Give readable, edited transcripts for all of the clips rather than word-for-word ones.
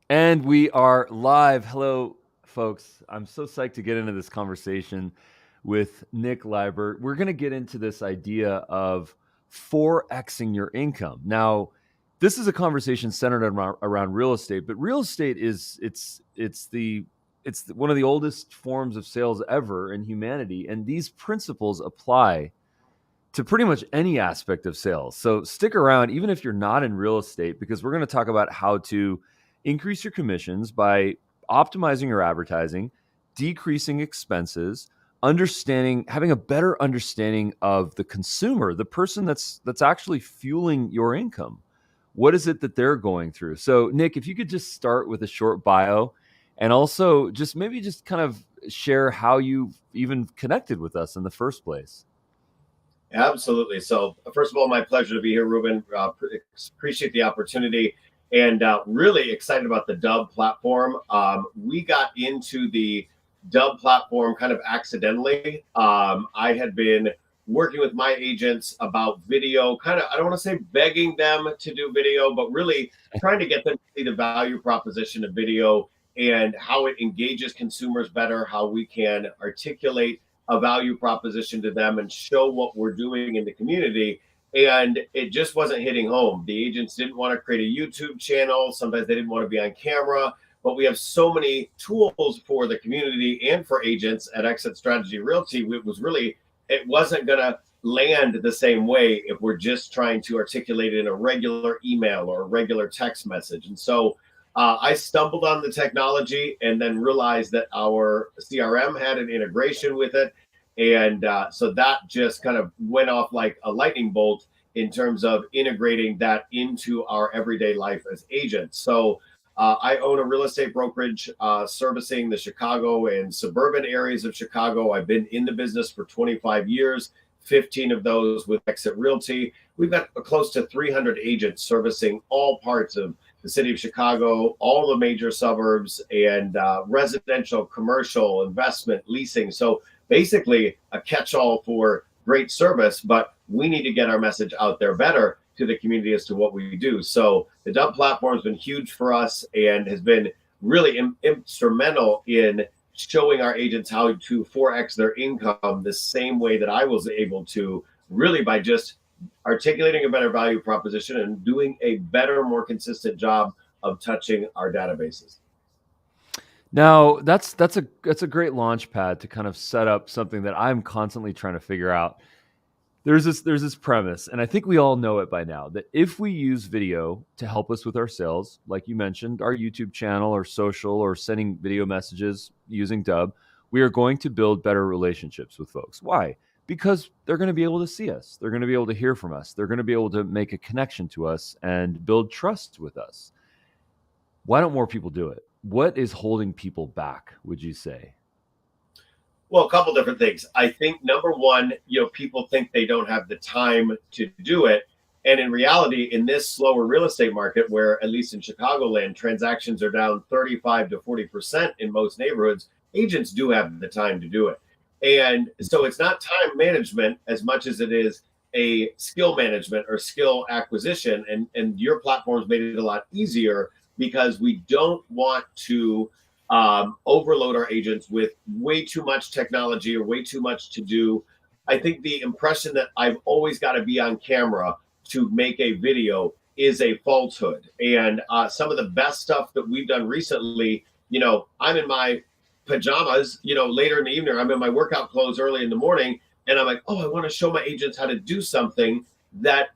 And we are live. Hello, folks. I'm so psyched to get into this conversation with Nick Libert. We're going to get into this idea of 4Xing your income. Now, this is a conversation centered around real estate, but real estate is one of the oldest forms of sales ever in humanity, and these principles apply to pretty much any aspect of sales. So stick around, even if you're not in real estate, because we're going to talk about how to increase your commissions by optimizing your advertising, decreasing expenses, having a better understanding of the consumer, the person that's actually fueling your income. What is it that they're going through? So, Nick, if you could just start with a short bio and also just kind of share how you even connected with us in the first place. Absolutely. So, first of all, my pleasure to be here, Ruben. Appreciate the opportunity and really excited about the Dub platform. We got into the Dub platform kind of accidentally. I had been working with my agents about video, kind of, I don't want to say begging them to do video, but really trying to get them to see the value proposition of video and how it engages consumers better, how we can articulate a value proposition to them and show what we're doing in the community. And it just wasn't hitting home. The agents didn't want to create a YouTube channel. Sometimes they didn't want to be on camera. But we have so many tools for the community and for agents at EXIT Strategy Realty. It wasn't going to land the same way if we're just trying to articulate it in a regular email or a regular text message. And so I stumbled on the technology and then realized that our CRM had an integration with it. And so that just kind of went off like a lightning bolt in terms of integrating that into our everyday life as agents. So I own a real estate brokerage servicing the Chicago and suburban areas of Chicago. I've been in the business for 25 years, 15 of those with EXIT Realty. We've got close to 300 agents servicing all parts of the city of Chicago, all the major suburbs, and residential, commercial, investment, leasing. So basically a catch-all for great service, but we need to get our message out there better to the community as to what we do. So the Dub platform has been huge for us and has been really instrumental in showing our agents how to 4X their income the same way that I was able to, really by just articulating a better value proposition and doing a better, more consistent job of touching our databases. Now, that's a great launch pad to kind of set up something that I'm constantly trying to figure out. There's this premise, and I think we all know it by now, that if we use video to help us with our sales, like you mentioned, our YouTube channel or social or sending video messages using Dub, we are going to build better relationships with folks. Why? Because they're going to be able to see us. They're going to be able to hear from us. They're going to be able to make a connection to us and build trust with us. Why don't more people do it? What is holding people back, would you say? Well, a couple different things. I think number one, people think they don't have the time to do it. And in reality, in this slower real estate market, where at least in Chicagoland, transactions are down 35 to 40% in most neighborhoods, agents do have the time to do it. And so it's not time management as much as it is a skill management or skill acquisition. And your platform's made it a lot easier because we don't want to overload our agents with way too much technology or way too much to do. I think the impression that I've always got to be on camera to make a video is a falsehood. And some of the best stuff that we've done recently, I'm in my pajamas, later in the evening, I'm in my workout clothes early in the morning, and I'm like, oh, I want to show my agents how to do something that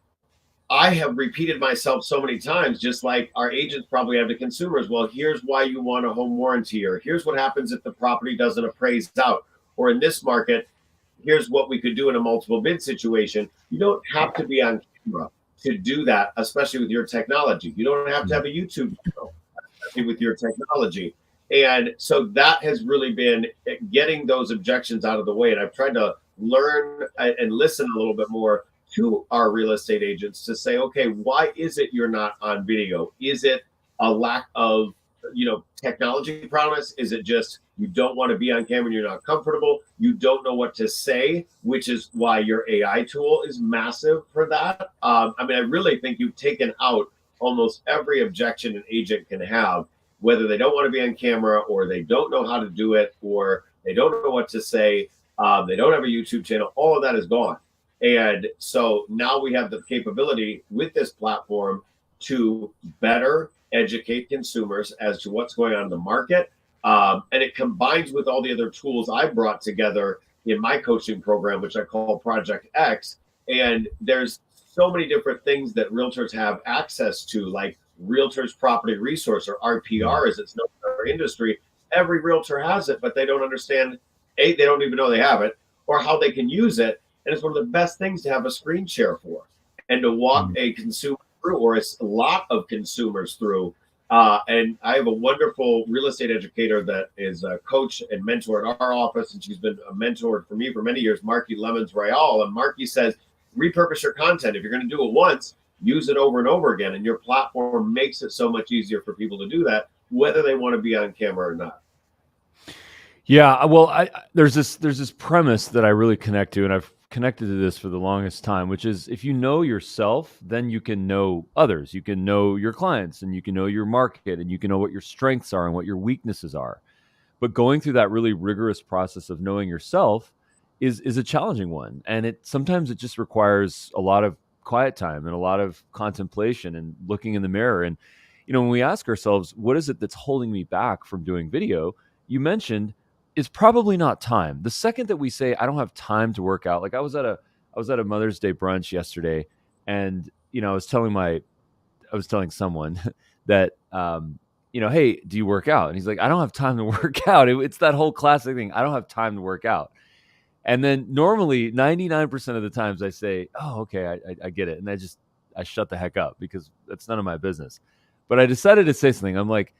I have repeated myself so many times, just like our agents probably have to consumers. Well, here's why you want a home warranty, or here's what happens if the property doesn't appraise out, or in this market, here's what we could do in a multiple bid situation. You don't have to be on camera to do that, especially with your technology. You don't have to have a YouTube channel, especially with your technology. And so that has really been getting those objections out of the way. And I've tried to learn and listen a little bit more to our real estate agents to say, okay, why is it you're not on video? Is it a lack of, technology promise? Is it just you don't want to be on camera and you're not comfortable? You don't know what to say, which is why your AI tool is massive for that. I really think you've taken out almost every objection an agent can have. whether they don't want to be on camera or they don't know how to do it or they don't know what to say. They don't have a YouTube channel. All of that is gone. And so now we have the capability with this platform to better educate consumers as to what's going on in the market. And it combines with all the other tools I brought together in my coaching program, which I call Project X. And there's so many different things that realtors have access to, like Realtors Property Resource, or RPR as it's known in our industry. Every realtor has it, but they don't understand, A, they don't even know they have it, or how they can use it. And it's one of the best things to have a screen share for, and to walk a consumer through, or a lot of consumers through. And I have a wonderful real estate educator that is a coach and mentor at our office, and she's been a mentor for me for many years, Marky Lemons Royale. And Marky says, repurpose your content. If you're going to do it once, use it over and over again. And your platform makes it so much easier for people to do that, whether they want to be on camera or not. Yeah, well, there's this premise that I really connect to, and I've connected to this for the longest time, which is if you know yourself, then you can know others. You can know your clients, and you can know your market, and you can know what your strengths are and what your weaknesses are. But going through that really rigorous process of knowing yourself is a challenging one, and sometimes it just requires a lot of quiet time and a lot of contemplation and looking in the mirror. And when we ask ourselves, what is it that's holding me back from doing video? You mentioned is probably not time. The second that we say I don't have time to work out, like I was at a Mother's Day brunch yesterday, and I was telling someone that hey, do you work out? And he's like, I don't have time to work out. It's that whole classic thing. I don't have time to work out. And then normally 99% of the times I say, oh, okay, I get it. And I shut the heck up because that's none of my business. But I decided to say something. I'm like,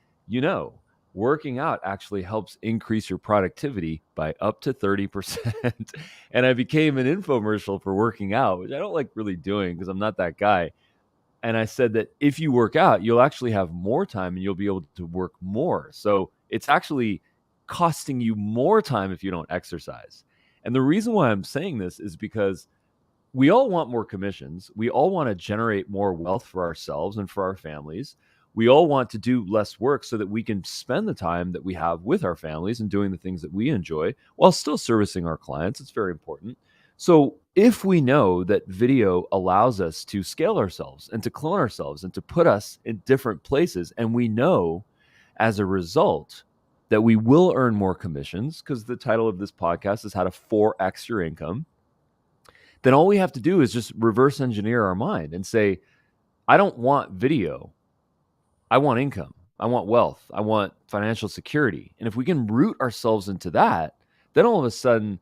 working out actually helps increase your productivity by up to 30%. And I became an infomercial for working out, which I don't like really doing because I'm not that guy. And I said that if you work out, you'll actually have more time and you'll be able to work more. So it's actually costing you more time if you don't exercise. And the reason why I'm saying this is because we all want more commissions. We all want to generate more wealth for ourselves and for our families. We all want to do less work so that we can spend the time that we have with our families and doing the things that we enjoy while still servicing our clients. It's very important. So if we know that video allows us to scale ourselves and to clone ourselves and to put us in different places, and we know as a result that we will earn more commissions, because the title of this podcast is how to 4X your income, then all we have to do is just reverse engineer our mind and say, I don't want video. I want income. I want wealth. I want financial security. And if we can root ourselves into that, then all of a sudden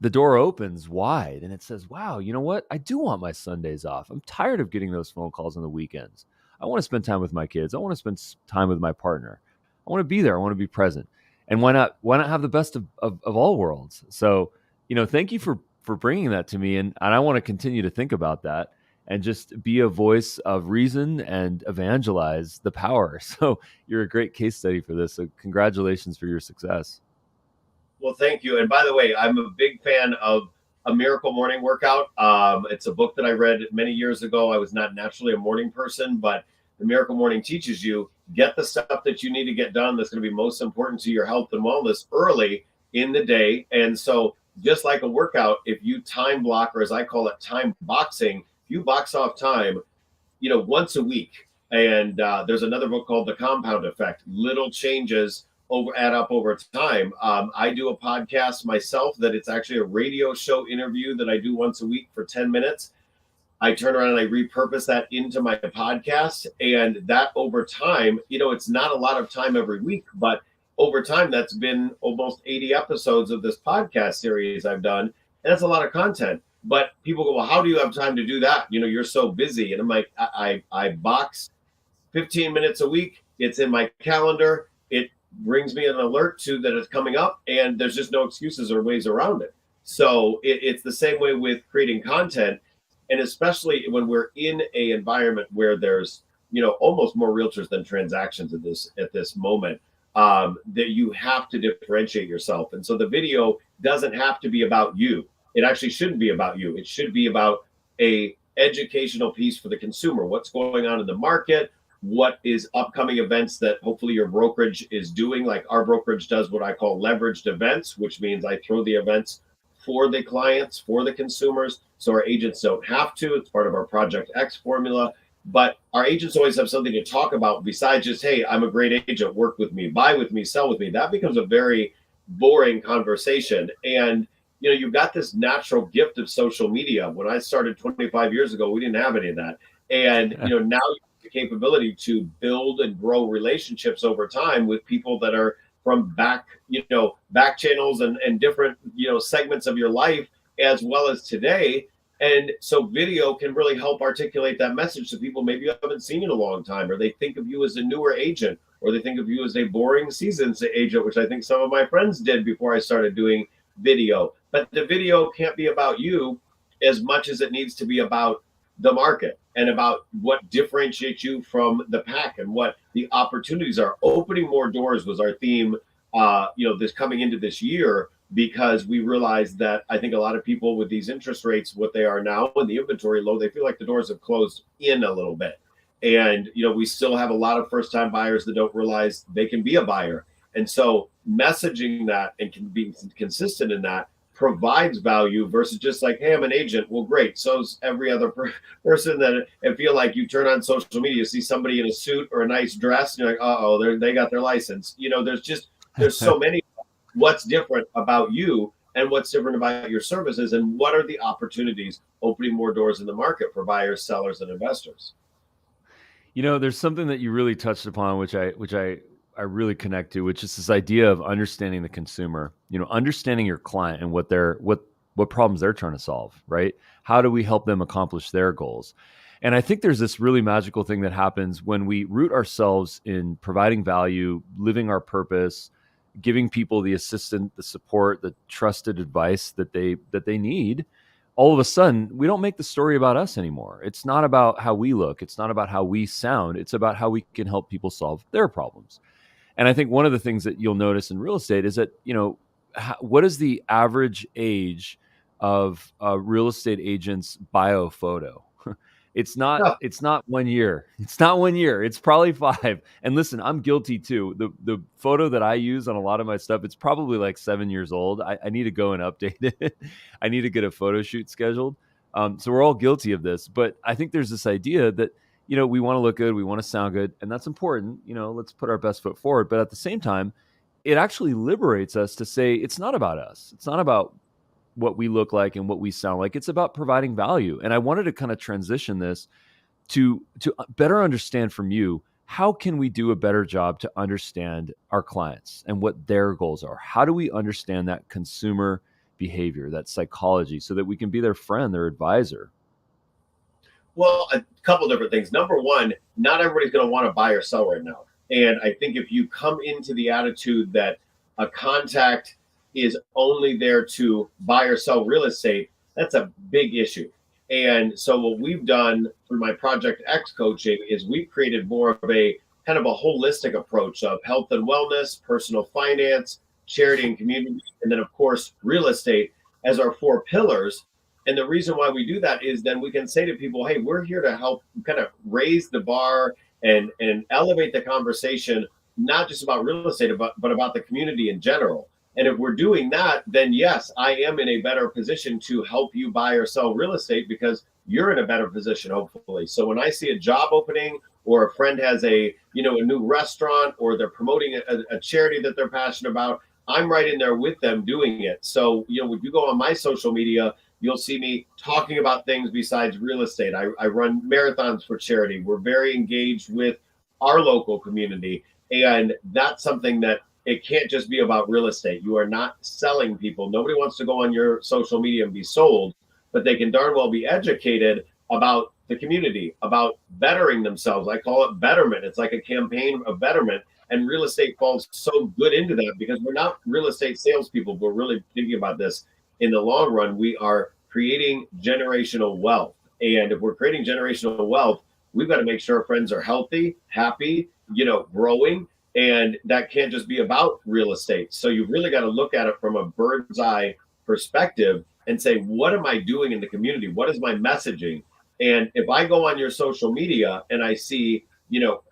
the door opens wide and it says, wow, you know what? I do want my Sundays off. I'm tired of getting those phone calls on the weekends. I want to spend time with my kids. I want to spend time with my partner. I want to be there. I want to be present. And why not have the best of all worlds? So, thank you for bringing that to me. And I want to continue to think about that and just be a voice of reason and evangelize the power. So you're a great case study for this. So congratulations for your success. Well, thank you. And by the way, I'm a big fan of A Miracle Morning Workout. It's a book that I read many years ago. I was not naturally a morning person, but The Miracle Morning teaches you, get the stuff that you need to get done that's going to be most important to your health and wellness early in the day. And so just like a workout, if you time block, or as I call it, time boxing, if you box off time, once a week. And there's another book called The Compound Effect. Little changes add up over time. I do a podcast myself that it's actually a radio show interview that I do once a week for 10 minutes. I turn around and I repurpose that into my podcast. And that over time, it's not a lot of time every week, but over time, that's been almost 80 episodes of this podcast series I've done. And that's a lot of content. But people go, well, how do you have time to do that? You're so busy. And I'm like, I box 15 minutes a week. It's in my calendar. It brings me an alert to that it's coming up, and there's just no excuses or ways around it. So it's the same way with creating content. And especially when we're in a environment where there's, almost more realtors than transactions at this moment, that you have to differentiate yourself. And so the video doesn't have to be about you. It actually shouldn't be about you. It should be about a educational piece for the consumer. What's going on in the market? what is upcoming events that hopefully your brokerage is doing. Like our brokerage does what I call leveraged events, which means I throw the events for the clients, for the consumers, so our agents don't have to. It's part of our Project X formula. But our agents always have something to talk about besides just, hey, I'm a great agent, work with me, buy with me, sell with me. That becomes a very boring conversation. And you've got this natural gift of social media. When I started 25 years ago, we didn't have any of that. And now you have the capability to build and grow relationships over time with people that are from back channels and different, segments of your life, as well as today. And so video can really help articulate that message to people maybe you haven't seen in a long time, or they think of you as a newer agent, or they think of you as a boring seasoned agent, which I think some of my friends did before I started doing video. But the video can't be about you as much as it needs to be about the market and about what differentiates you from the pack and what the opportunities are. Opening more doors was our theme, this coming into this year, because we realized that I think a lot of people with these interest rates, what they are now, and the inventory low, they feel like the doors have closed in a little bit. And, we still have a lot of first-time buyers that don't realize they can be a buyer. And so messaging that and being consistent in that provides value versus just like, hey, I'm an agent. Well, great. So's every other person that I feel like you turn on social media, see somebody in a suit or a nice dress, and you're like, uh-oh, they got their license. There's so many. What's different about you and what's different about your services, and what are the opportunities opening more doors in the market for buyers, sellers, and investors? There's something that you really touched upon, which I really connect to, which is this idea of understanding the consumer, understanding your client and what problems they're trying to solve, right? How do we help them accomplish their goals? And I think there's this really magical thing that happens when we root ourselves in providing value, living our purpose, giving people the assistance, the support, the trusted advice that they need. All of a sudden, we don't make the story about us anymore. It's not about how we look. It's not about how we sound. It's about how we can help people solve their problems. And I think one of the things that you'll notice in real estate is that, what is the average age of a real estate agent's bio photo? It's not 1 year. It's not 1 year. It's probably 5. And listen, I'm guilty too. The photo that I use on a lot of my stuff, it's probably like 7 years old. I need to go and update it. I need to get a photo shoot scheduled. So we're all guilty of this. But I think there's this idea that, we want to look good, we want to sound good, and that's important. Let's put our best foot forward. But at the same time, it actually liberates us to say it's not about us. It's not about what we look like and what we sound like. It's about providing value. And I wanted to kind of transition this to better understand from you, how can we do a better job to understand our clients and what their goals are? How do we understand that consumer behavior, that psychology, so that we can be their friend, their advisor? Well, a couple different things. Number one, not everybody's going to want to buy or sell right now. And I think if you come into the attitude that a contact is only there to buy or sell real estate, that's a big issue. And so what we've done through my Project X coaching is we've created more of a kind of a holistic approach of health and wellness, personal finance, charity and community, and then of course, real estate as our 4 pillars. And the reason why we do that is then we can say to people, hey, we're here to help kind of raise the bar and elevate the conversation, not just about real estate, but about the community in general. And if we're doing that, then yes, I am in a better position to help you buy or sell real estate because you're in a better position, hopefully. So when I see a job opening or a friend has a new restaurant or they're promoting a charity that they're passionate about, I'm right in there with them doing it. So, if you go on my social media, you'll see me talking about things besides real estate. I run marathons for charity. We're very engaged with our local community. And that's something that it can't just be about real estate. You are not selling people. Nobody wants to go on your social media and be sold, but they can darn well be educated about the community, about bettering themselves. I call it betterment. It's like a campaign of betterment. And real estate falls so good into that because we're not real estate salespeople. We're really thinking about this in the long run. We are creating generational wealth. And if we're creating generational wealth, we've got to make sure our friends are healthy, happy, growing. And that can't just be about real estate. So you've really got to look at it from a bird's eye perspective and say, what am I doing in the community? What is my messaging? And if I go on your social media and I see,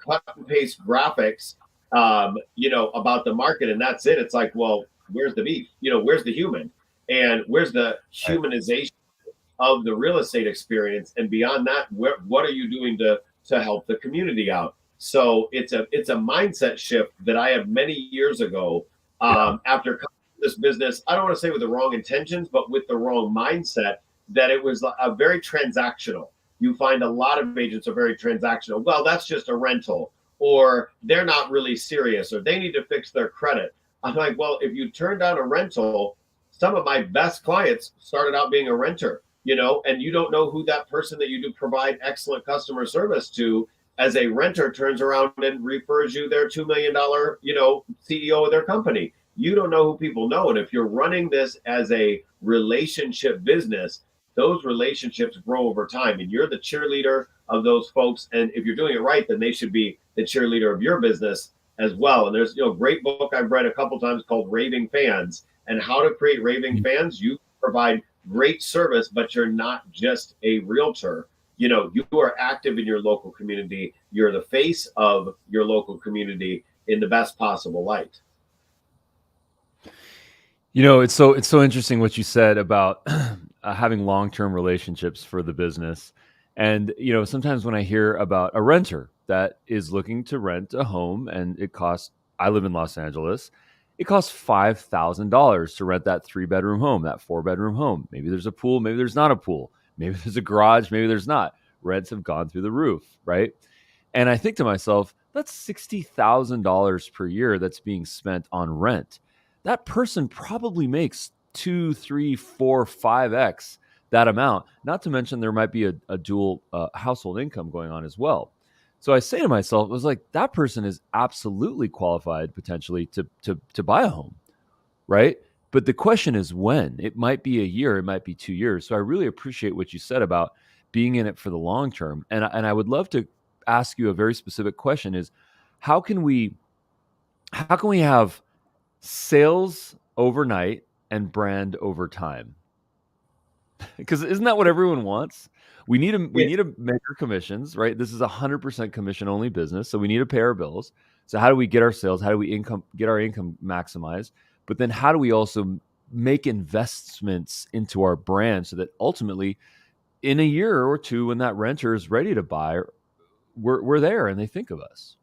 cut and paste graphics, about the market, and that's it. It's like, well, where's the beef? Where's the human, and where's the Right. humanization of the real estate experience? And beyond that, what are you doing to help the community out? So it's a mindset shift that I had many years ago, Yeah. after coming to this business. I don't want to say with the wrong intentions, but with the wrong mindset, that it was a very transactional. You find a lot of agents are very transactional. Well, that's just a rental, or they're not really serious, or they need to fix their credit. I'm like, well, if you turn down a rental, some of my best clients started out being a renter, and you don't know who that person that you do provide excellent customer service to as a renter turns around and refers you their $2 million, CEO of their company. You don't know who people know. And if you're running this as a relationship business, those relationships grow over time, and you're the cheerleader of those folks. And if you're doing it right, then they should be the cheerleader of your business as well. And there's a great book I've read a couple times called Raving Fans, and how to create raving fans. You provide great service, but you're not just a realtor. You are active in your local community. You're the face of your local community in the best possible light. It's so interesting what you said about having long-term relationships for the business. And sometimes when I hear about a renter that is looking to rent a home, and I live in Los Angeles, it costs $5,000 to rent that 3-bedroom home, that 4-bedroom home. Maybe there's a pool, maybe there's not a pool, maybe there's a garage, maybe there's not. Rents have gone through the roof, right? And I think to myself, that's $60,000 per year that's being spent on rent. That person probably makes 2, 3, 4, 5x that amount. Not to mention there might be a dual household income going on as well. So I say to myself, I was like, that person is absolutely qualified potentially to buy a home, right? But the question is when. It might be a year, it might be 2 years. So I really appreciate what you said about being in it for the long term. And I would love to ask you a very specific question: is how can we have sales overnight and brand over time? Because isn't that what everyone wants? We need to make our commissions, right? This is 100% commission only business, so we need to pay our bills. So how do we get our sales? How do we get our income maximized? But then how do we also make investments into our brand so that ultimately, in a year or two, when that renter is ready to buy, we're there and they think of us?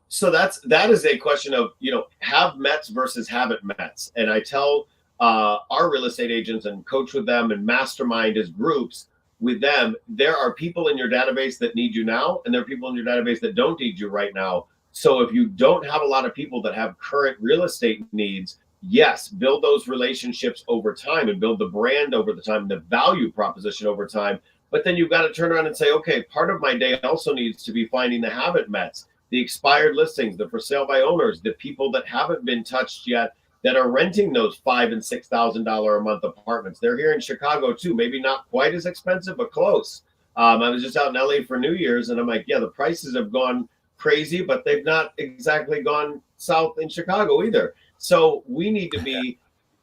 So that is a question of, have Mets versus haven't Mets. And I tell our real estate agents and coach with them and mastermind as groups with them, there are people in your database that need you now, and there are people in your database that don't need you right now. So if you don't have a lot of people that have current real estate needs, yes, build those relationships over time and build the brand over the time, the value proposition over time. But then you've got to turn around and say, okay, part of my day also needs to be finding the haven't Mets, the expired listings, the for sale by owners, the people that haven't been touched yet, that are renting those $5,000 and $6,000 a month apartments. They're here in Chicago too, maybe not quite as expensive, but close. I was just out in LA for New Year's, and I'm like, yeah, the prices have gone crazy, but they've not exactly gone south in Chicago either. So we need to be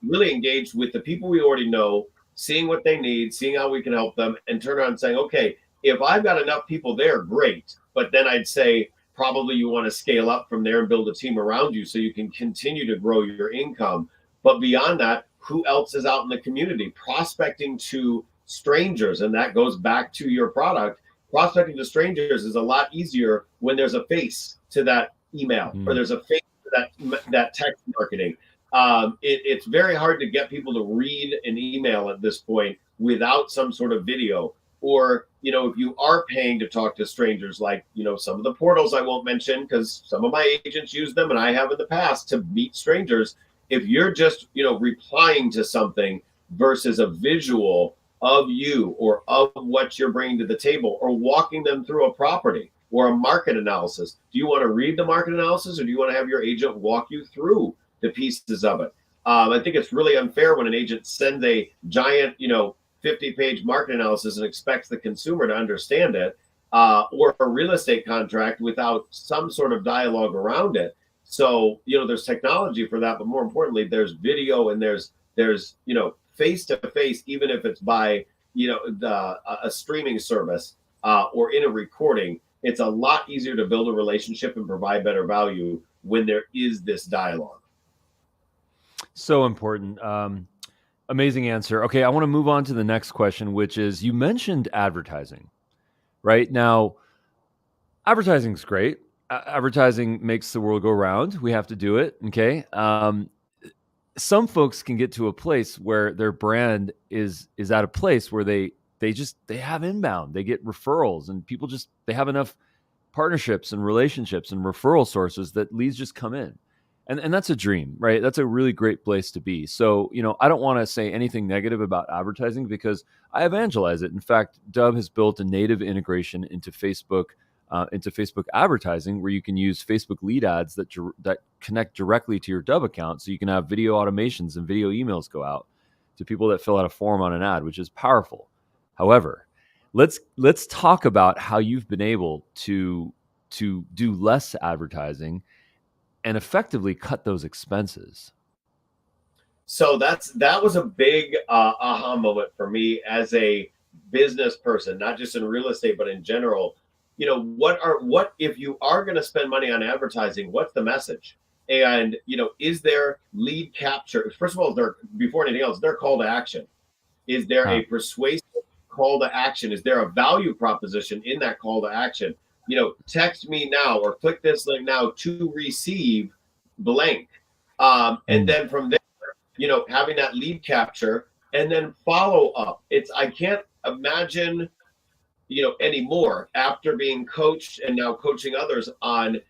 really engaged with the people we already know, seeing what they need, seeing how we can help them, and turn around and saying, okay, if I've got enough people there, great. But then I'd say, probably you want to scale up from there and build a team around you so you can continue to grow your income. But beyond that, who else is out in the community? Prospecting to strangers, and that goes back to your product. Prospecting to strangers is a lot easier when there's a face to that email, or there's a face to that text marketing. It's very hard to get people to read an email at this point without some sort of video. Or, if you are paying to talk to strangers, like, some of the portals I won't mention because some of my agents use them and I have in the past to meet strangers. If you're just, replying to something versus a visual of you or of what you're bringing to the table, or walking them through a property or a market analysis, do you want to read the market analysis, or do you want to have your agent walk you through the pieces of it? I think it's really unfair when an agent sends a giant, 50-page market analysis and expects the consumer to understand it, or a real estate contract without some sort of dialogue around it. So, there's technology for that, but more importantly, there's video, and there's face to face, even if it's by, a streaming service, or in a recording. it's a lot easier to build a relationship and provide better value when there is this dialogue. So important. Amazing answer. Okay, I want to move on to the next question, which is you mentioned advertising, right? Now, advertising's great. Advertising makes the world go round. We have to do it. Okay. Some folks can get to a place where their brand is at a place where they have inbound, they get referrals, and people just they have enough partnerships and relationships and referral sources that leads just come in. And that's a dream, right? That's a really great place to be. So, I don't want to say anything negative about advertising because I evangelize it. In fact, Dub has built a native integration into Facebook advertising where you can use Facebook lead ads that connect directly to your Dub account. So you can have video automations and video emails go out to people that fill out a form on an ad, which is powerful. However, let's talk about how you've been able to do less advertising and effectively cut those expenses. So that was a big aha moment for me as a business person, not just in real estate, but in general. What if you are going to spend money on advertising, what's the message? And, is there lead capture? First of all, before anything else, is there call to action? Is there a persuasive call to action? Is there a value proposition in that call to action? Text me now or click this link now to receive blank. And then from there, having that lead capture and then follow up. I can't imagine, anymore after being coached and now coaching others on,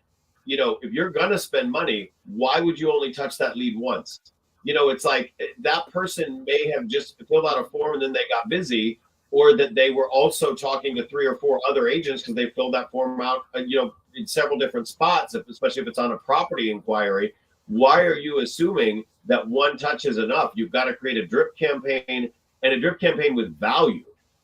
if you're going to spend money, why would you only touch that lead once? It's like that person may have just filled out a form and then they got busy, or that they were also talking to 3 or 4 other agents because they filled that form out, in several different spots, especially if it's on a property inquiry. Why are you assuming that one touch is enough? You've got to create a drip campaign, and a drip campaign with value.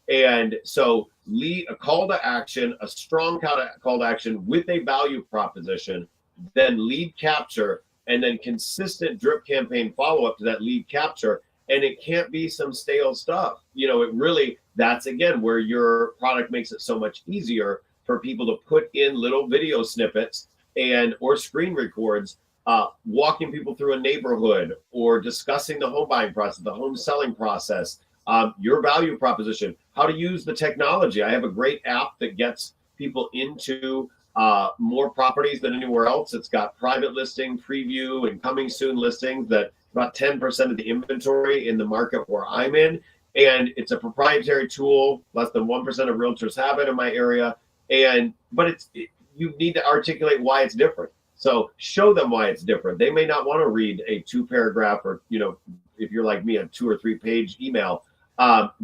And so a call to action, a strong call to action with a value proposition, then lead capture, and then consistent drip campaign follow-up to that lead capture. And it can't be some stale stuff. That's again where your product makes it so much easier for people to put in little video snippets or screen records, walking people through a neighborhood or discussing the home buying process, the home selling process, your value proposition, how to use the technology. I have a great app that gets people into more properties than anywhere else. It's got private listing, preview, and coming soon listings that about 10% of the inventory in the market where I'm in. And it's a proprietary tool. Less than 1% of realtors have it in my area. But you need to articulate why it's different. So show them why it's different. They may not want to read a 2-paragraph or, if you're like me, a 2 or 3 page email.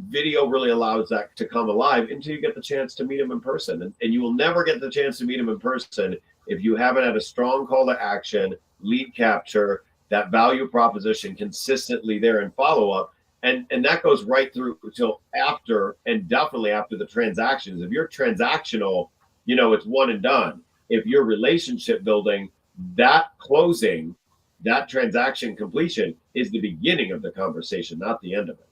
Video really allows that to come alive until you get the chance to meet them in person. And you will never get the chance to meet them in person if you haven't had a strong call to action, lead capture, that value proposition consistently there and follow up. And that goes right through until after, and definitely after the transactions. If you're transactional, it's one and done. If you're relationship building, that closing, that transaction completion is the beginning of the conversation, not the end of it.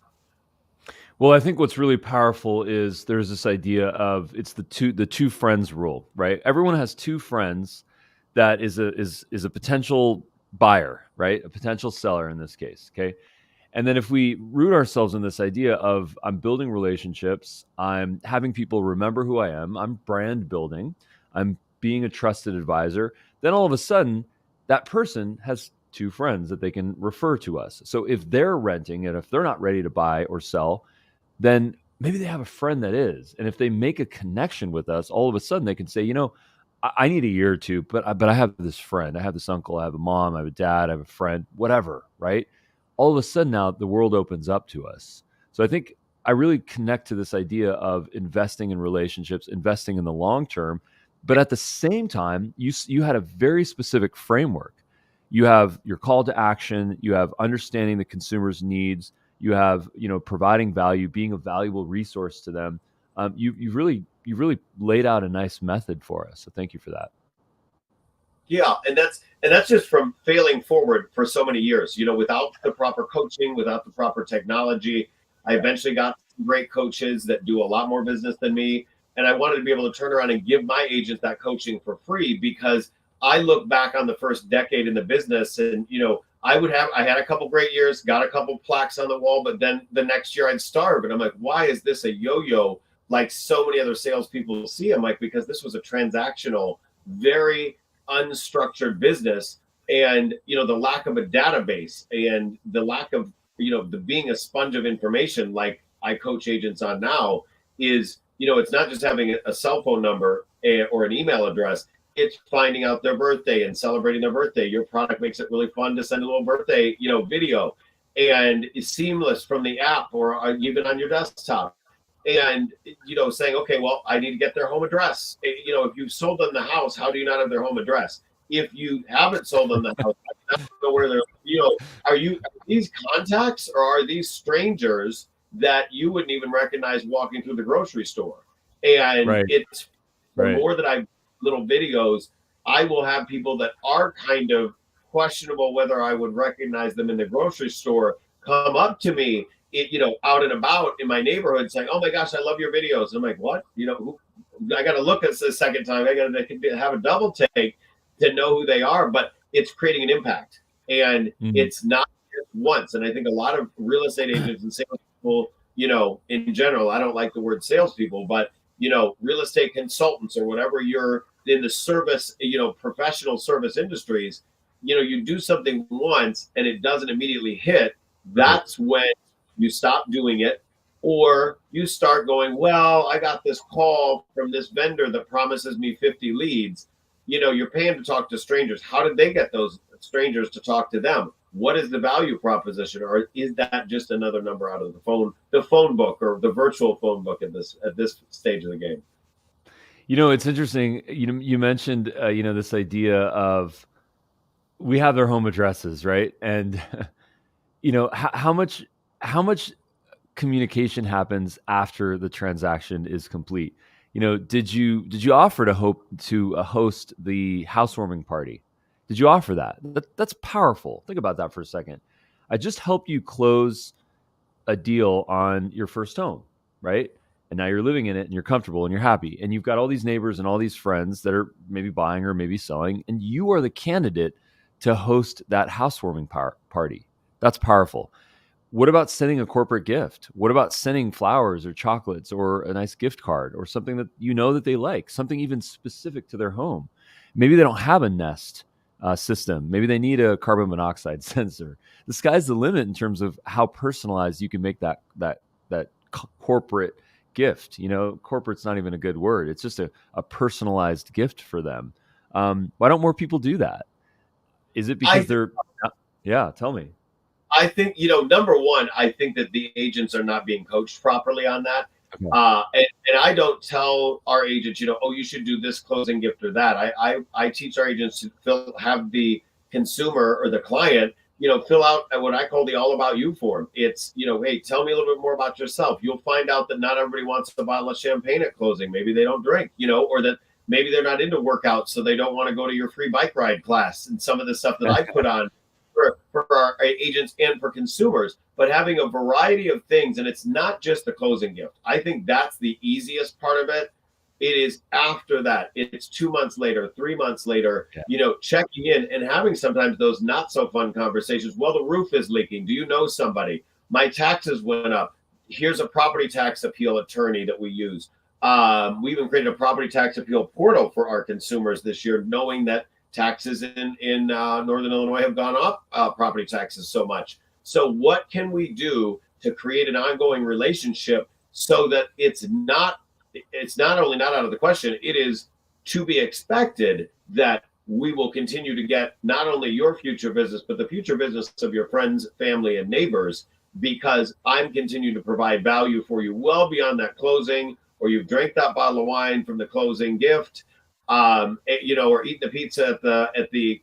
Well, I think what's really powerful is there's this idea of it's the two friends rule, right? Everyone has 2 friends that is a potential buyer, right? A potential seller in this case, okay? And then if we root ourselves in this idea of I'm building relationships, I'm having people remember who I am, I'm brand building, I'm being a trusted advisor, then all of a sudden that person has 2 friends that they can refer to us. So if they're renting and if they're not ready to buy or sell, then maybe they have a friend that is. And if they make a connection with us, all of a sudden they can say, I need a year or 2, but I have this friend, I have this uncle, I have a mom, I have a dad, I have a friend, whatever, right? All of a sudden now the world opens up to us. So I think I really connect to this idea of investing in relationships, investing in the long term. But at the same time, you had a very specific framework. You have your call to action, you have understanding the consumer's needs, you have, providing value, being a valuable resource to them. You really laid out a nice method for us. So thank you for that. Yeah, and that's just from failing forward for so many years. Without the proper coaching, without the proper technology, I eventually got some great coaches that do a lot more business than me. And I wanted to be able to turn around and give my agents that coaching for free, because I look back on the first decade in the business, and I had a couple great years, got a couple plaques on the wall, but then the next year I'd starve. And I'm like, why is this a yo-yo like so many other salespeople see? I'm like, because this was a transactional, very unstructured business. And, the lack of a database and the lack of, the being a sponge of information like I coach agents on now is, it's not just having a cell phone number or an email address. It's finding out their birthday and celebrating their birthday. Your product makes it really fun to send a little birthday, video, and it's seamless from the app or even on your desktop. And, saying, okay, well, I need to get their home address. If you've sold them the house, how do you not have their home address? If you haven't sold them the house, I don't know where they're, are these contacts, or are these strangers that you wouldn't even recognize walking through the grocery store? And it's the more that I little videos, I will have people that are kind of questionable whether I would recognize them in the grocery store come up to me, out and about in my neighborhood saying, oh my gosh, I love your videos. And I'm like, what? I got to look at this a second time. I got to have a double take to know who they are, but it's creating an impact, and it's not just once. And I think a lot of real estate agents and salespeople, in general, I don't like the word salespeople, but real estate consultants or whatever, you're in the service, professional service industries, you do something once and it doesn't immediately hit. That's when you stop doing it, or you start going, well, I got this call from this vendor that promises me 50 leads. You're paying to talk to strangers. How did they get those strangers to talk to them? What is the value proposition? Or is that just another number out of the phone book, or the virtual phone book at this stage of the game? It's interesting. You mentioned, this idea of we have their home addresses, right? And, how much communication happens after the transaction is complete? Did you offer to host the housewarming party? Did you offer that? That's powerful. Think about that for a second. I just helped you close a deal on your first home, right? And now you're living in it and you're comfortable and you're happy. And you've got all these neighbors and all these friends that are maybe buying or maybe selling. And you are the candidate to host that housewarming party. That's powerful. What about sending a corporate gift? What about sending flowers or chocolates or a nice gift card or something that that they like, something even specific to their home? Maybe they don't have a Nest system. Maybe they need a carbon monoxide sensor. The sky's the limit in terms of how personalized you can make that corporate gift. Corporate's not even a good word. It's just a personalized gift for them. Why don't more people do that? Is it because yeah, tell me. I think, number one, I think that the agents are not being coached properly on that. Okay. And I don't tell our agents, you should do this closing gift or that. I teach our agents to have the consumer or the client, fill out what I call the all about you form. It's, hey, tell me a little bit more about yourself. You'll find out that not everybody wants a bottle of champagne at closing. Maybe they don't drink, or that maybe they're not into workouts, so they don't want to go to your free bike ride class and some of the stuff that I put on for our agents and for consumers. But having a variety of things, and it's not just the closing gift. I think that's the easiest part of it. It is after that. It's 2 months later, 3 months later, checking in and having sometimes those not so fun conversations. Well, the roof is leaking. Do you know somebody? My taxes went up. Here's a property tax appeal attorney that we use. We even created a property tax appeal portal for our consumers this year, knowing that taxes in Northern Illinois have gone up, property taxes so much. So what can we do to create an ongoing relationship so that it's not only not out of the question, it is to be expected that we will continue to get not only your future business, but the future business of your friends, family, and neighbors, because I'm continuing to provide value for you well beyond that closing, or you've drank that bottle of wine from the closing gift, or eating the pizza at the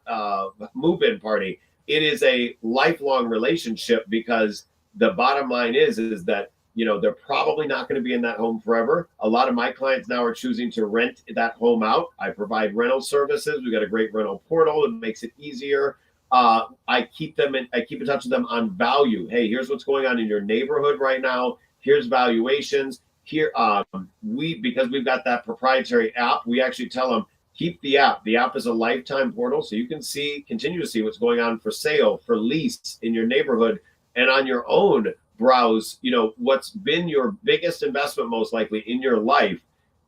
move-in party. It is a lifelong relationship, because the bottom line is that they're probably not going to be in that home forever. A lot of my clients now are choosing to rent that home out. I provide rental services. We've got a great rental portal that makes it easier. I keep in touch with them on value. Hey, here's what's going on in your neighborhood right now. Here's valuations. here, because we've got that proprietary app, we actually tell them, keep the app. The app is a lifetime portal, so you can continue to see what's going on for sale, for lease in your neighborhood, and on your own browse, what's been your biggest investment most likely in your life.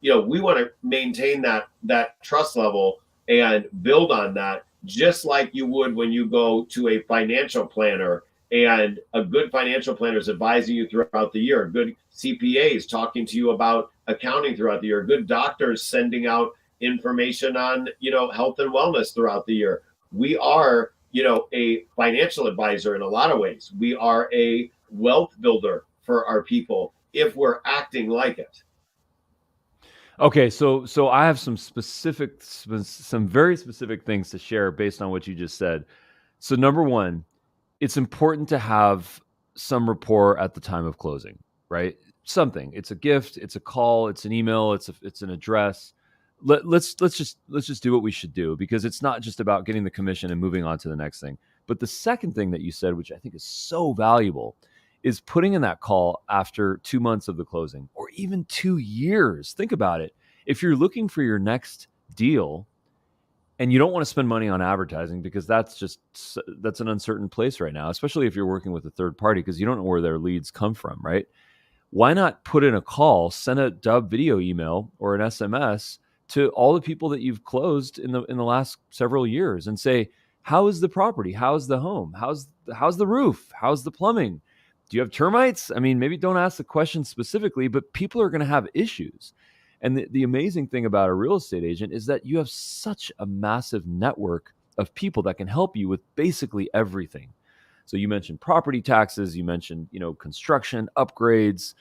We want to maintain that trust level and build on that, just like you would when you go to a financial planner, and a good financial planner is advising you throughout the year, good CPAs talking to you about accounting throughout the year, good doctors sending out information on, health and wellness throughout the year. We are, a financial advisor in a lot of ways. We are a wealth builder for our people if we're acting like it. Okay, so I have some very specific things to share based on what you just said. So number one, it's important to have some rapport at the time of closing, right? Something. It's a gift, it's a call, it's an email, it's an address. Let's just do what we should do, because it's not just about getting the commission and moving on to the next thing. But the second thing that you said, which I think is so valuable, is putting in that call after 2 months of the closing, or even 2 years. Think about it. If you're looking for your next deal and you don't want to spend money on advertising, because that's an uncertain place right now, especially if you're working with a third party, because you don't know where their leads come from, right? Why not put in a call, send a dub video email or an SMS to all the people that you've closed in the last several years and say, how is the property? How's the home? How's the roof? How's the plumbing? Do you have termites? I mean, maybe don't ask the question specifically, but people are going to have issues. And the amazing thing about a real estate agent is that you have such a massive network of people that can help you with basically everything. So you mentioned property taxes, you mentioned, construction, upgrades.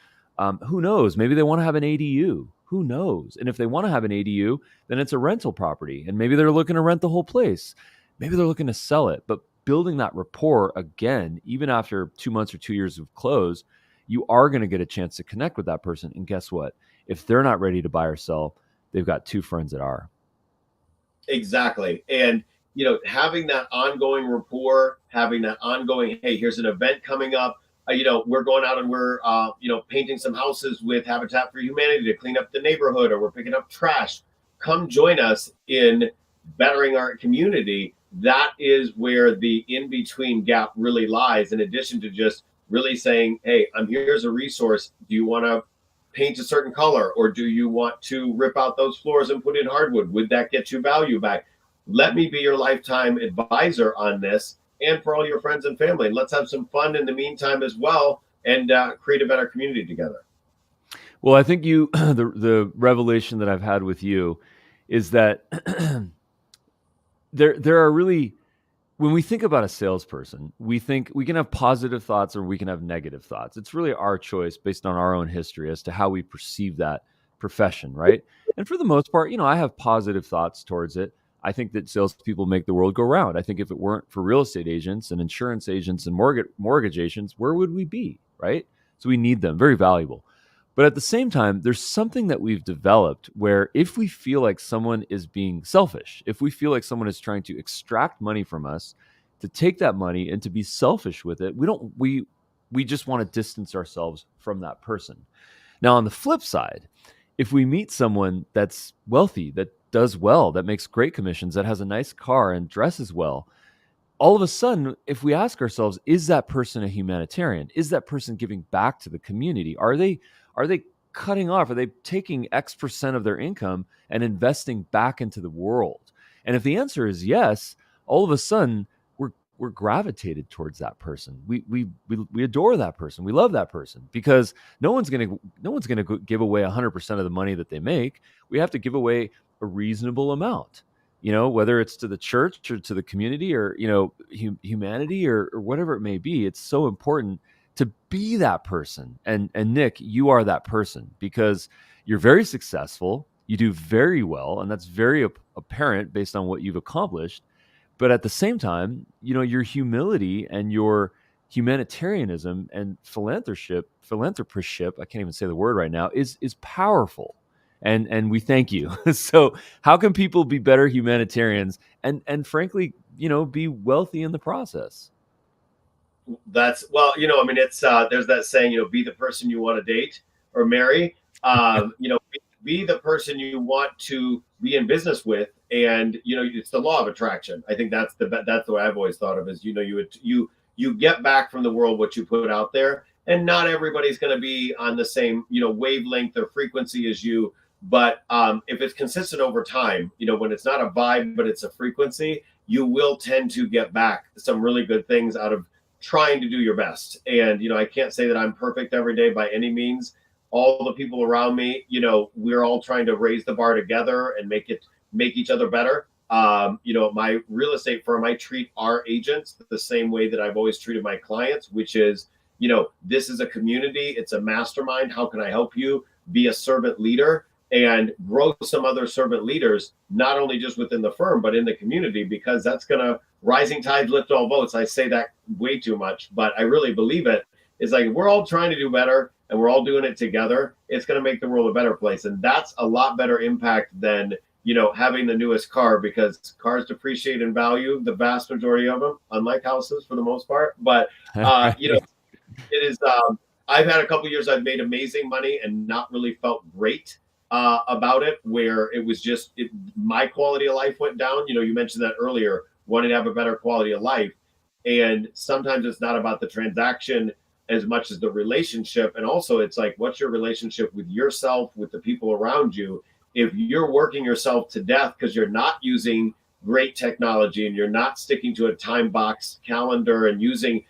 Who knows? Maybe they want to have an ADU. Who knows? And if they want to have an ADU, then it's a rental property. And maybe they're looking to rent the whole place. Maybe they're looking to sell it. But building that rapport again, even after 2 months or 2 years of close, you are going to get a chance to connect with that person. And guess what? If they're not ready to buy or sell, they've got 2 friends that are. Exactly. And, having that ongoing rapport, having that ongoing, hey, here's an event coming up. We're going out and we're, painting some houses with Habitat for Humanity to clean up the neighborhood, or we're picking up trash. Come join us in bettering our community. That is where the in-between gap really lies, in addition to just really saying, hey, here's a resource. Do you want to paint a certain color, or do you want to rip out those floors and put in hardwood? Would that get you value back? Let me be your lifetime advisor on this, and for all your friends and family. And let's have some fun in the meantime as well, and create a better community together. Well, I think the revelation that I've had with you is that there are really, when we think about a salesperson, we think we can have positive thoughts or we can have negative thoughts. It's really our choice based on our own history as to how we perceive that profession, right? And for the most part, I have positive thoughts towards it. I think that salespeople make the world go round. I think if it weren't for real estate agents and insurance agents and mortgage agents, where would we be, right? So we need them, very valuable. But at the same time, there's something that we've developed where if we feel like someone is being selfish, if we feel like someone is trying to extract money from us, to take that money and to be selfish with it, we just want to distance ourselves from that person. Now, on the flip side, if we meet someone that's wealthy, that does well, that makes great commissions, that has a nice car and dresses well, all of a sudden, if we ask ourselves, is that person a humanitarian? Is that person giving back to the community? Are they cutting off? Are they taking X% of their income and investing back into the world? And if the answer is yes, all of a sudden we're gravitated towards that person. We adore that person. We love that person, because no one's gonna give away 100% of the money that they make. We have to give away a reasonable amount. Whether it's to the church or to the community or humanity or whatever it may be. It's so important to be that person. And Nick, you are that person, because you're very successful. You do very well, and that's very apparent based on what you've accomplished. But at the same time, your humility and your humanitarianism and philanthropship, I can't even say the word right now, is powerful. And we thank you. So how can people be better humanitarians and frankly, be wealthy in the process? It's there's that saying, be the person you want to date or marry. Be the person you want to be in business with, and it's the law of attraction. I think that's the way I've always thought of is you get back from the world what you put out there, and not everybody's going to be on the same wavelength or frequency as you. But if it's consistent over time, when it's not a vibe but it's a frequency, you will tend to get back some really good things out of trying to do your best. And I can't say that I'm perfect every day by any means. All the people around me, we're all trying to raise the bar together and make each other better. My real estate firm, I treat our agents the same way that I've always treated my clients, which is, this is a community, it's a mastermind. How can I help you be a servant leader and grow some other servant leaders, not only just within the firm, but in the community, because that's going to rising tides lift all boats. I say that way too much, but I really believe it. It's like, we're all trying to do better and we're all doing it together. It's going to make the world a better place. And that's a lot better impact than, having the newest car, because cars depreciate in value, the vast majority of them, unlike houses for the most part. But, it is, I've had a couple of years I've made amazing money and not really felt great about it, where it was just my quality of life went down. You mentioned that earlier, wanting to have a better quality of life. And sometimes it's not about the transaction as much as the relationship. And also it's like, what's your relationship with yourself, with the people around you? If you're working yourself to death because you're not using great technology and you're not sticking to a time box calendar and using,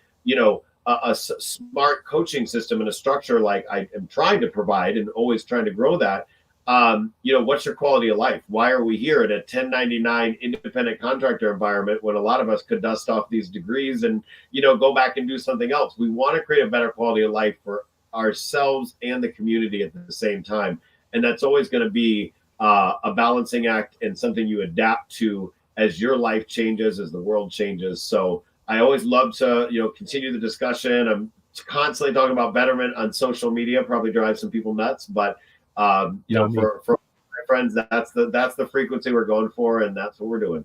a smart coaching system and a structure like I am trying to provide and always trying to grow that, what's your quality of life? Why are we here at a 1099 independent contractor environment when a lot of us could dust off these degrees and, go back and do something else? We want to create a better quality of life for ourselves and the community at the same time. And that's always going to be a balancing act and something you adapt to as your life changes, as the world changes. So I always love to, continue the discussion. I'm constantly talking about betterment on social media, probably drives some people nuts, but for my friends, that's the frequency we're going for, and that's what we're doing.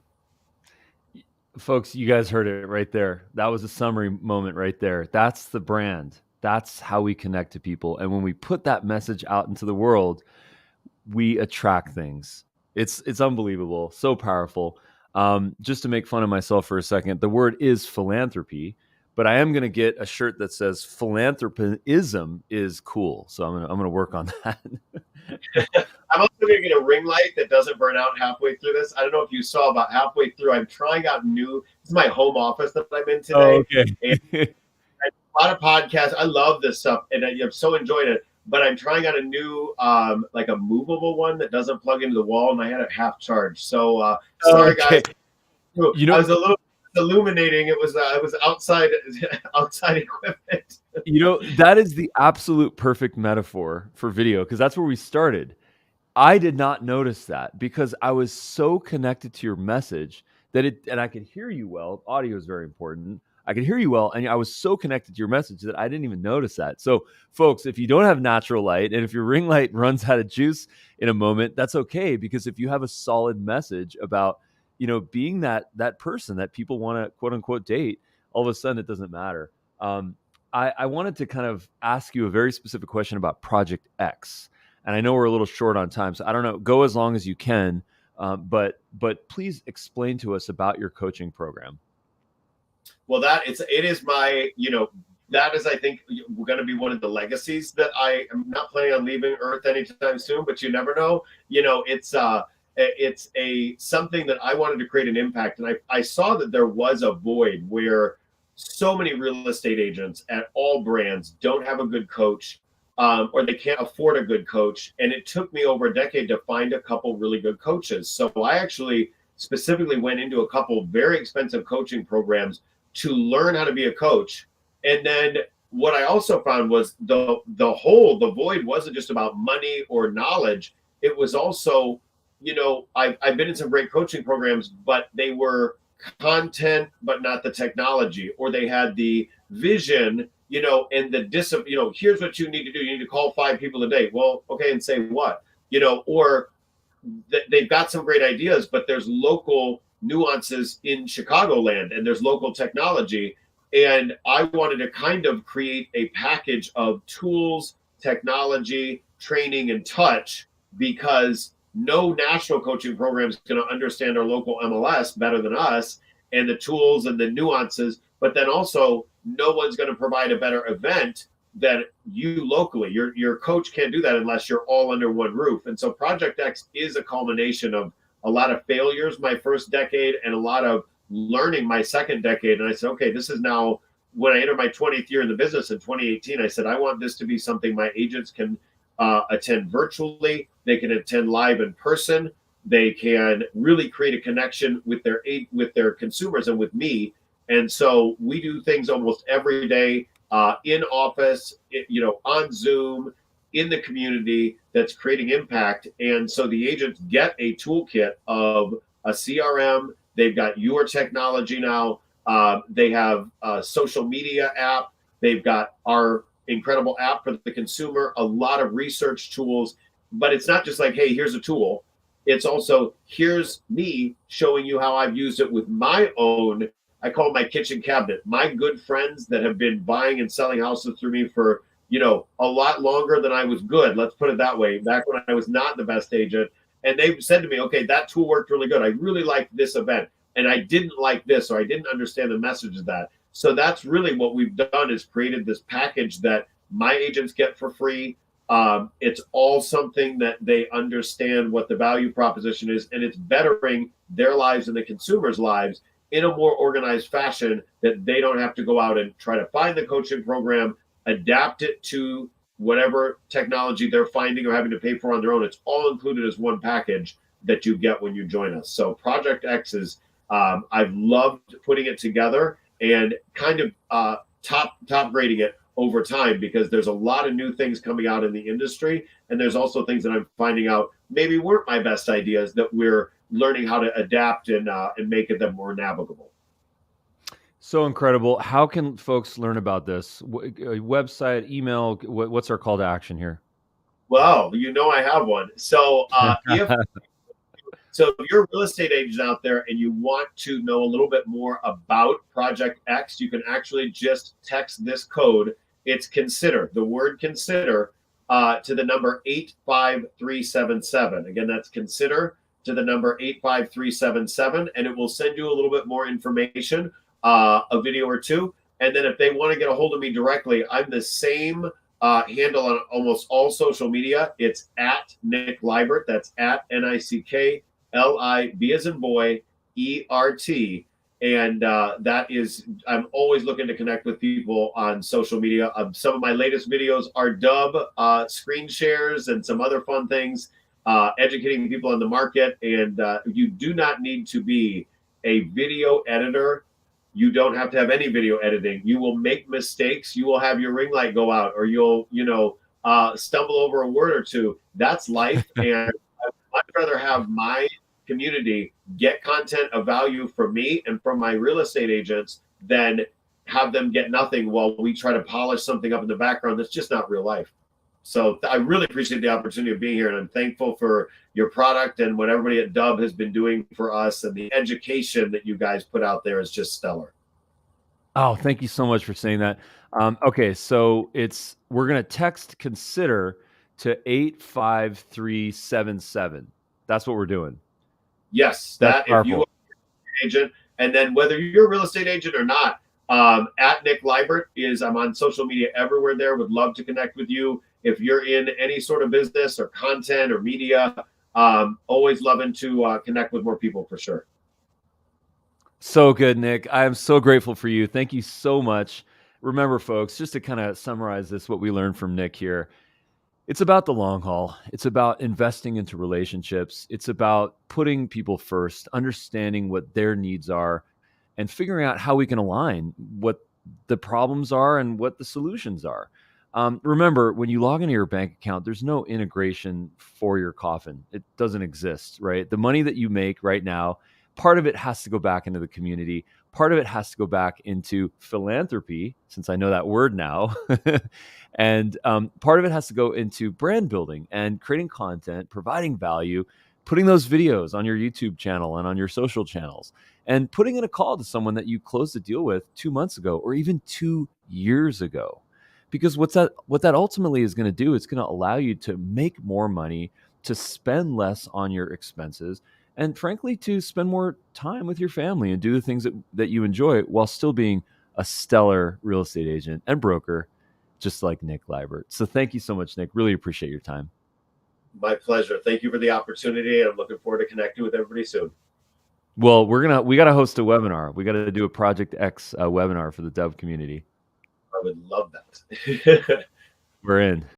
Folks, you guys heard it right there. That was a summary moment right there. That's the brand. That's how we connect to people. And when we put that message out into the world, we attract things. It's unbelievable. So powerful. Just to make fun of myself for a second, the word is philanthropy, but I am going to get a shirt that says philanthropism is cool. So I'm going to work on that. I'm also going to get a ring light that doesn't burn out halfway through this. I don't know if you saw, about halfway through, I'm trying out this is my home office that I'm in today. Oh, okay. And a lot of podcasts. I love this stuff and I've so enjoyed it, but I'm trying out a new, like a movable one that doesn't plug into the wall, and I had it half charged. So sorry, guys. I was a little illuminating. It was outside equipment. That is the absolute perfect metaphor for video, because that's where we started. I did not notice that because I was so connected to your message and I could hear you well. Audio is very important. I could hear you well, and I was so connected to your message that I didn't even notice that. So, folks, if you don't have natural light, and if your ring light runs out of juice in a moment, that's okay, because if you have a solid message about, being that person that people want to quote unquote date, all of a sudden it doesn't matter. I wanted to kind of ask you a very specific question about Project X, and I know we're a little short on time, so I don't know. Go as long as you can, but please explain to us about your coaching program. Well, it is my, that is, I think, going to be one of the legacies that I am not planning on leaving Earth anytime soon, but you never know. It's something that I wanted to create an impact. And I saw that there was a void where so many real estate agents at all brands don't have a good coach, or they can't afford a good coach. And it took me over a decade to find a couple really good coaches. So I actually specifically went into a couple very expensive coaching programs to learn how to be a coach. And then what I also found was the void wasn't just about money or knowledge. It was also, I've been in some great coaching programs, but they were content, but not the technology, or they had the vision, and the discipline, here's what you need to do. You need to call 5 people a day. Well, okay. And say what, or they've got some great ideas, but there's local nuances in Chicagoland and there's local technology. And I wanted to kind of create a package of tools, technology, training, and touch, because no national coaching program is going to understand our local MLS better than us, and the tools and the nuances. But then also, no one's going to provide a better event than you locally. Your coach can't do that unless you're all under one roof. And so Project X is a culmination of a lot of failures my first decade and a lot of learning my second decade. And I said, okay, this is now, when I entered my 20th year in the business in 2018, I said, I want this to be something my agents can attend virtually. They can attend live in person. They can really create a connection with their consumers and with me. And so we do things almost every day, in office, on Zoom, in the community, that's creating impact. And so the agents get a toolkit of a CRM. They've got your technology now. They have a social media app. They've got our incredible app for the consumer, a lot of research tools. But it's not just like, hey, here's a tool. It's also, here's me showing you how I've used it with my own, I call it my kitchen cabinet. My good friends that have been buying and selling houses through me for, a lot longer than I was good. Let's put it that way. Back when I was not the best agent. And they've said to me, okay, that tool worked really good. I really liked this event. And I didn't like this, or I didn't understand the message of that. So that's really what we've done, is created this package that my agents get for free. It's all something that they understand what the value proposition is, and it's bettering their lives and the consumers' lives in a more organized fashion, that they don't have to go out and try to find the coaching program, adapt it to whatever technology they're finding or having to pay for on their own. It's all included as one package that you get when you join us. So Project X is, I've loved putting it together and kind of top grading it over time, because there's a lot of new things coming out in the industry, and there's also things that I'm finding out maybe weren't my best ideas that we're learning how to adapt and make them more navigable. So incredible. How can folks learn about this? Website, email, what's our call to action here? Well, I have one. So if you're a real estate agent out there and you want to know a little bit more about Project X, you can actually just text this code. It's consider, the word consider, to the number 85377. Again, that's consider to the number 85377, and it will send you a little bit more information, a video or two. And then if they want to get a hold of me directly, I'm the same handle on almost all social media. It's at Nick Libert. That's at NICKLIB as in boy, ERT. And that is, I'm always looking to connect with people on social media. Some of my latest videos are dub screen shares and some other fun things, educating people on the market. And you do not need to be a video editor. You don't have to have any video editing. You will make mistakes. You will have your ring light go out, or you'll, stumble over a word or two. That's life. And I'd much rather have my community get content of value from me and from my real estate agents than have them get nothing while we try to polish something up in the background that's just not real life. So I really appreciate the opportunity of being here, and I'm thankful for your product and what everybody at Dub has been doing for us, and the education that you guys put out there is just stellar. Oh, thank you so much for saying that. Okay, so we're going to text consider to 85377. That's what we're doing. Yes, that if you are an agent, and then whether you're a real estate agent or not, at Nick Libert I'm on social media everywhere there. Would love to connect with you. If you're in any sort of business or content or media, always loving to connect with more people for sure. So good, Nick. I am so grateful for you. Thank you so much. Remember, folks, just to kind of summarize this, what we learned from Nick here, it's about the long haul. It's about investing into relationships. It's about putting people first, understanding what their needs are, and figuring out how we can align what the problems are and what the solutions are. Remember, when you log into your bank account, there's no integration for your coffin. It doesn't exist, right? The money that you make right now, part of it has to go back into the community. Part of it has to go back into philanthropy, since I know that word now. And part of it has to go into brand building and creating content, providing value, putting those videos on your YouTube channel and on your social channels, and putting in a call to someone that you closed a deal with 2 months ago or even 2 years ago. because what that ultimately is going to do, it's going to allow you to make more money, to spend less on your expenses, and frankly, to spend more time with your family and do the things that you enjoy while still being a stellar real estate agent and broker, just like Nick Libert. So thank you so much, Nick. Really appreciate your time. My pleasure. Thank you for the opportunity. I'm looking forward to connecting with everybody soon. Well, we got to host a webinar. We got to do a Project X webinar for the Dove community. I would love that. We're in.